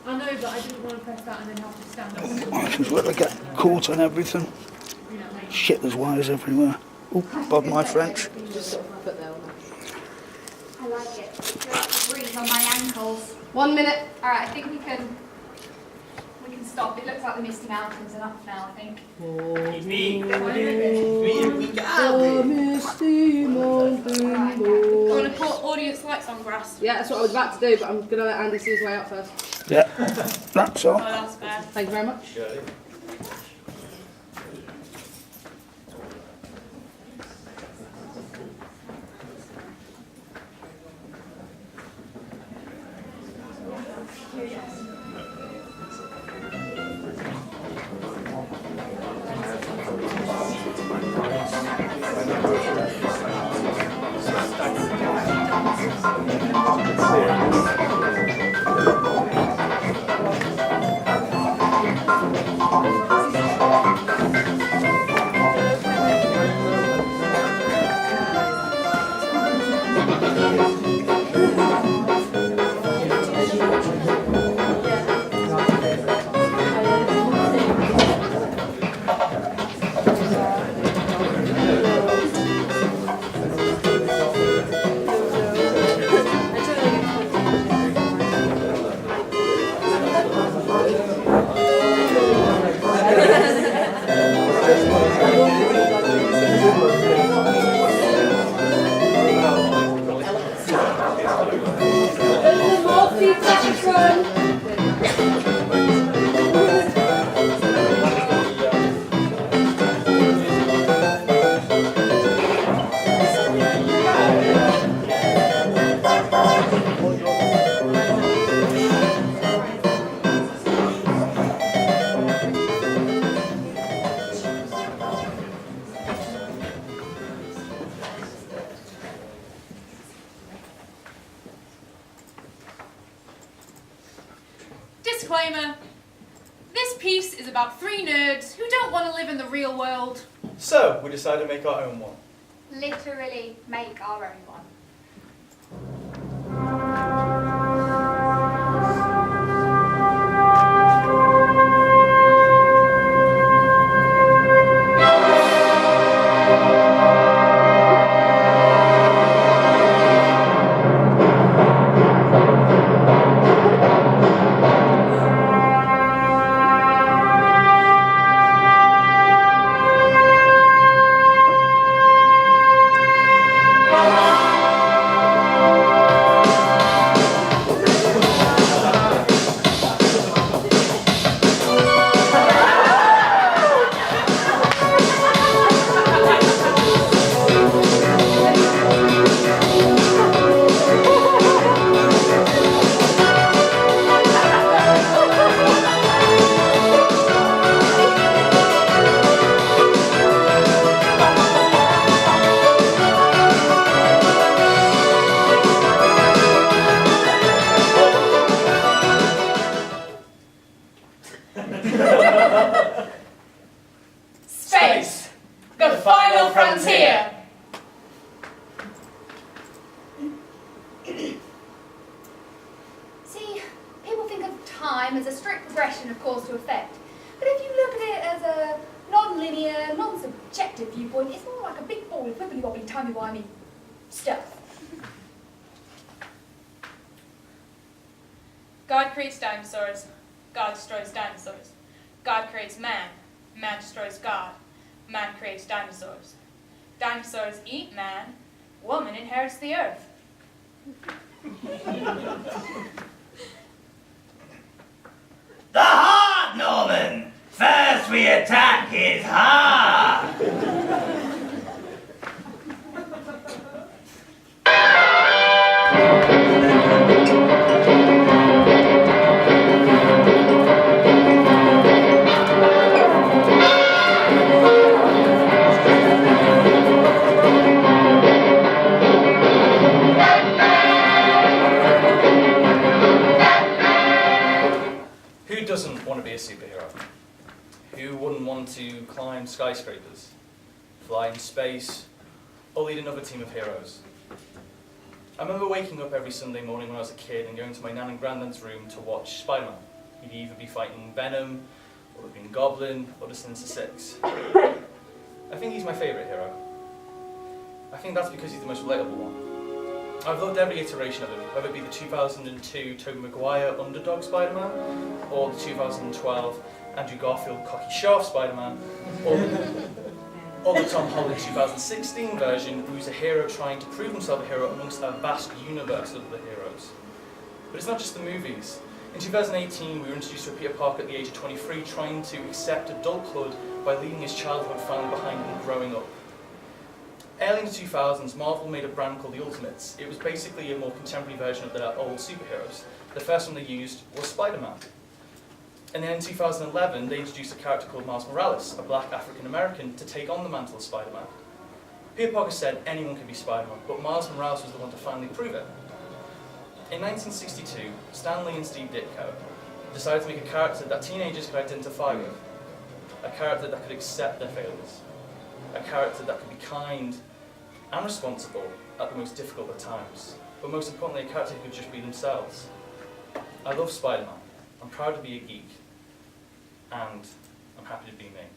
I know, but I didn't want to press that and then have to stand up. Because we'll get caught on everything. Shit, there's wires everywhere. Oh, pardon my French. Just sort of put there on that. I like it. Feel like a breeze on my ankles. 1 minute. All right, I think we can stop. It looks like the Misty Mountains enough now, I think. Me, we got Oh, it. Misty Mountain. Alright, I'm going to put audience lights on grass. Yeah, that's what I was about to do, but I'm going to let Andy see his way up first. Yeah, that's Oh, all. that's fair. Thank you very much. Disclaimer. This piece is about 3 nerds who don't want to live in the real world. So, we decided to make our own one. Literally make our own one. Space, the final frontier. See, people think of time as a strict progression of cause to effect. But if you look at it as a non-linear, non-subjective viewpoint, it's more like a big ball of wibbly-wobbly, timey-wimey stuff. God creates dinosaurs. God destroys dinosaurs. God creates man. Man destroys God. Man creates dinosaurs. Dinosaurs eat man. Woman inherits the earth. The heart, Norman! First we attack his heart! Who doesn't want to be a superhero? Who wouldn't want to climb skyscrapers, fly in space, or lead another team of heroes? I remember waking up every Sunday morning when I was a kid and going to my nan and granddad's room to watch Spider-Man. He'd either be fighting Venom, or the Green Goblin, or the Sinister Six. I think he's my favourite hero. I think that's because he's the most relatable one. I've loved every iteration of him, whether it be the 2002 Tobey Maguire underdog Spider-Man, or the 2012 Andrew Garfield cocky sharp Spider-Man, or the Tom Holland 2016 version, who's a hero trying to prove himself a hero amongst a vast universe of the heroes. But it's not just the movies. In 2018, we were introduced to Peter Parker at the age of 23, trying to accept adulthood by leaving his childhood found behind him growing up. Early in the 2000s, Marvel made a brand called the Ultimates. It was basically a more contemporary version of their old superheroes. The first one they used was Spider-Man. And then in 2011, they introduced a character called Miles Morales, a black African-American, to take on the mantle of Spider-Man. Peter Parker said anyone could be Spider-Man, but Miles Morales was the one to finally prove it. In 1962, Stan Lee and Steve Ditko decided to make a character that teenagers could identify with, a character that could accept their failures, a character that could be kind and responsible at the most difficult of times, but most importantly, a character who could just be themselves. I love Spider-Man. I'm proud to be a geek, and I'm happy to be me.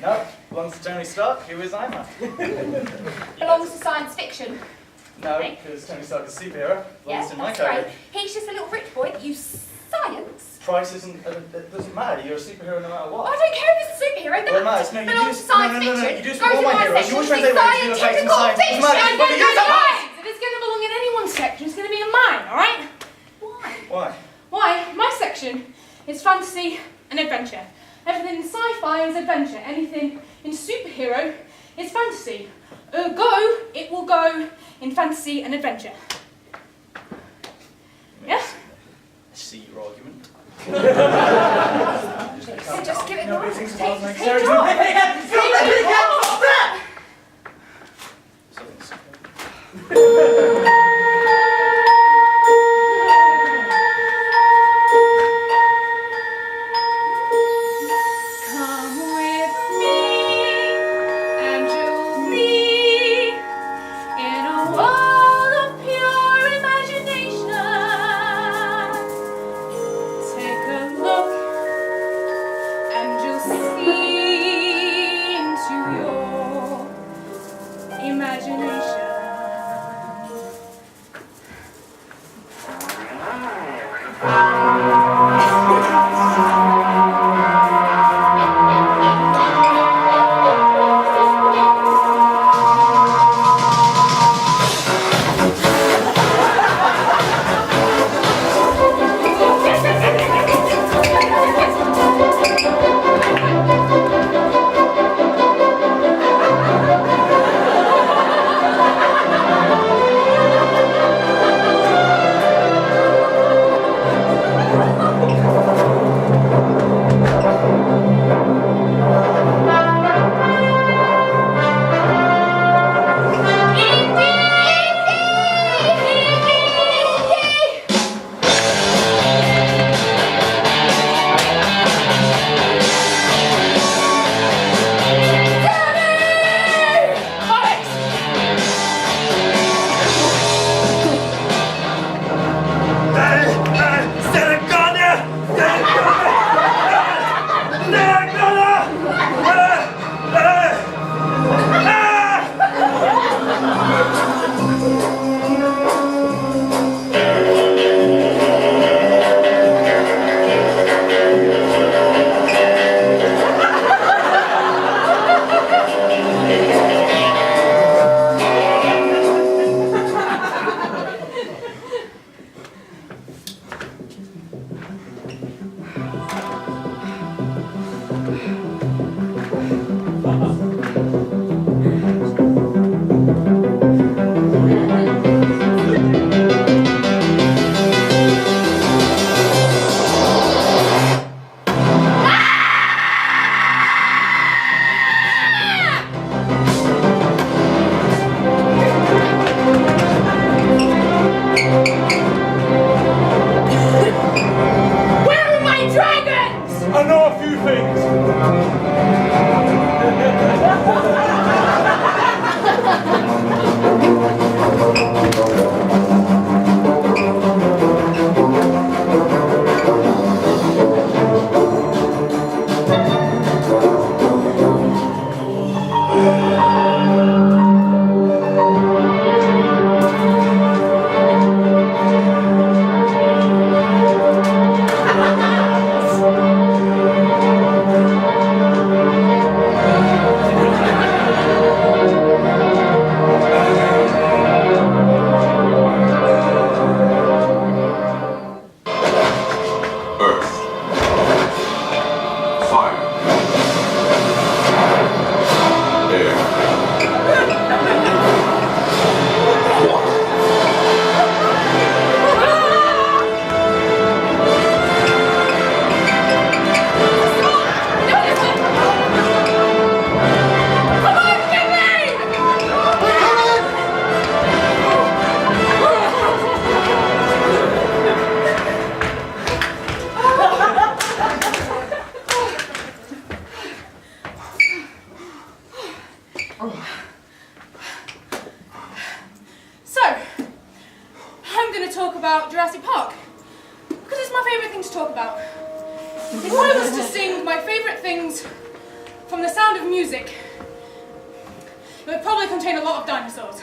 No, belongs to Tony Stark, who is Iron Man. Belongs to science fiction. No, because Tony Stark is a superhero. Belongs Yes, to my that's category. right. He's just a little rich boy that uses science. Price isn't, it doesn't matter, you're a superhero no matter what. I don't care if it's a superhero. Well, it matters. No, you belongs do to science no, fiction. you do Goes all to my my heroes. section. You always try to It's say, well, you do scientific science. It doesn't matter. fiction. But you use that part. If it's going to belong in anyone's section, it's going to be in mine, alright? Why? Why? Why? My section is fantasy and adventure. Everything in sci-fi is adventure. Anything in superhero is fantasy. Ergo, it will go in fantasy and adventure. Yeah? I see your argument. So just give it my No, God. it smells like Take Sarah's. it off. Hey, stop it again! Stop that! Something's- Come with me, and you'll be in a world of pure imagination. Take a look, and you'll see into your imagination. talk about Jurassic Park, because it's my favourite thing to talk about. If I was to sing my favourite things from The Sound of Music, it would probably contain a lot of dinosaurs.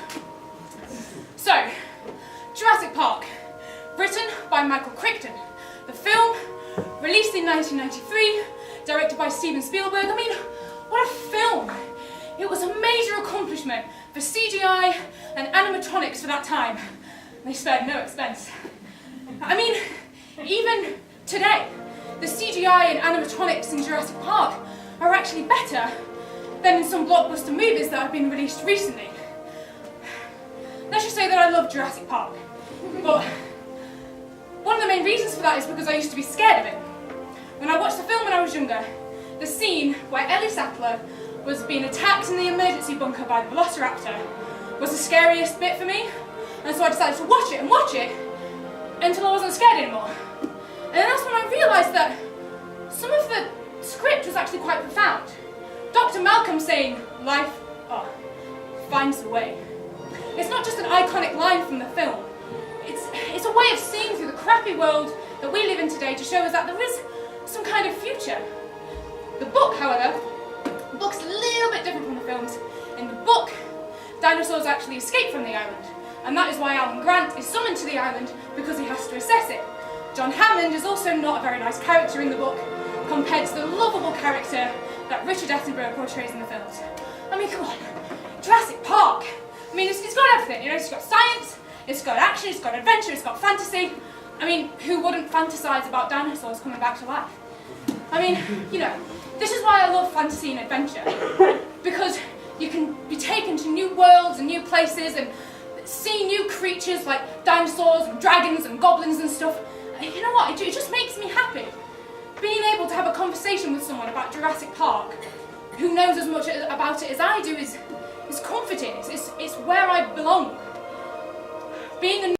So, Jurassic Park, written by Michael Crichton. The film, released in 1993, directed by Steven Spielberg. I mean, what a film! It was a major accomplishment for CGI and animatronics for that time. They spared no expense. I mean, even today, the CGI and animatronics in Jurassic Park are actually better than in some blockbuster movies that have been released recently. Let's just say that I love Jurassic Park, but one of the main reasons for that is because I used to be scared of it. When I watched the film when I was younger, the scene where Ellie Sattler was being attacked in the emergency bunker by the Velociraptor was the scariest bit for me, and so I decided to watch it until I wasn't scared anymore. And then that's when I realised that some of the script was actually quite profound. Dr. Malcolm saying, life finds a way. It's not just an iconic line from the film. It's a way of seeing through the crappy world that we live in today to show us that there is some kind of future. The book, however, the book's a little bit different from the films. In the book, dinosaurs actually escape from the island, and that is why Alan Grant is summoned to the island, because he has to assess it. John Hammond is also not a very nice character in the book, compared to the lovable character that Richard Attenborough portrays in the films. I mean, come on, Jurassic Park. I mean, it's got everything, you know, it's got science, it's got action, it's got adventure, it's got fantasy. I mean, who wouldn't fantasize about dinosaurs coming back to life? I mean, you know, this is why I love fantasy and adventure, because you can be taken to new worlds and new places and see new creatures like dinosaurs and dragons and goblins and stuff. You know what, it just makes me happy. Being able to have a conversation with someone about Jurassic Park who knows as much about it as I do is comforting. It's where I belong. Being a